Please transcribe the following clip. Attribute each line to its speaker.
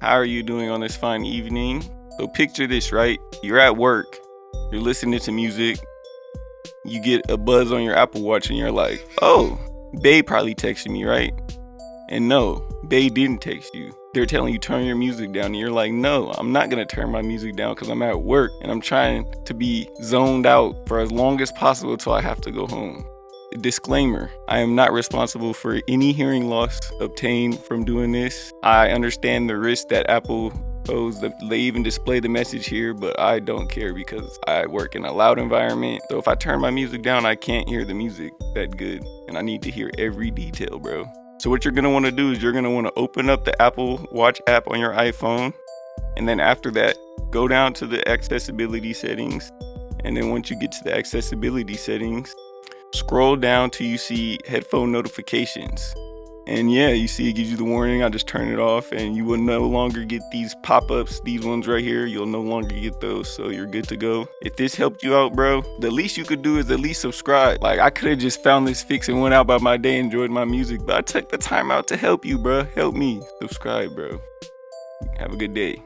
Speaker 1: How are you doing on this fine evening? So picture this, right? You're at work, you're listening to music, you get a buzz on your Apple Watch and you're like, oh, Bae probably texted me, right? And no, Bae didn't text you. They're telling you turn your music down and you're like, no, I'm not gonna turn my music down because I'm at work and I'm trying to be zoned out for as long as possible until I have to go home. Disclaimer, I am not responsible for any hearing loss obtained from doing this. I understand the risk that Apple pose. They even display the message here, but I don't care because I work in a loud environment. So if I turn my music down, I can't hear the music that good. And I need to hear every detail, bro. So what you're gonna wanna do is you're gonna wanna open up the Apple Watch app on your iPhone. And then after that, go down to the accessibility settings. And then once you get to the accessibility settings, scroll down till you see headphone notifications. And yeah, you see it gives you the warning. I just turn it off and you will no longer get these pop-ups, these ones right here. You'll no longer get those, so you're good to go. If this helped you out, bro, the least you could do is at least subscribe. Like, I could have just found this fix and went out by my day, enjoyed my music, but I took the time out to help you, bro. Help me. Subscribe, bro. Have a good day.